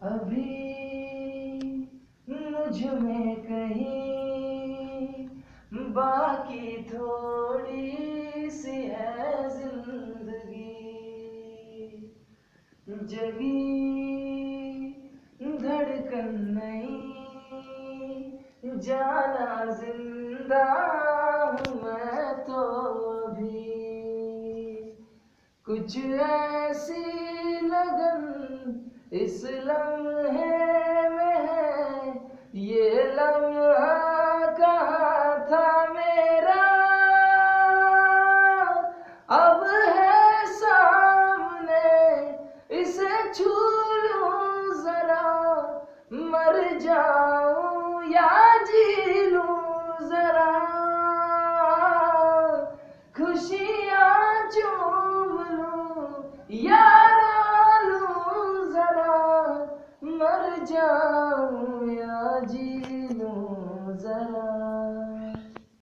अभी मुझ में कहीं बाकी थोड़ी सी है जिंदगी, जगी धड़कन नहीं, जाना जिंदा हूँ मैं तो अभी। कुछ ऐसी लगन इस लम्हे में है, ये लम्हा कहाँ था मेरा, अब है सामने इसे छू लूं जरा, मर जाऊं या जी लूं जरा, खुशियाँ चूम लूं या रो लूं जरा, मर जाऊं या जी लूं जरा।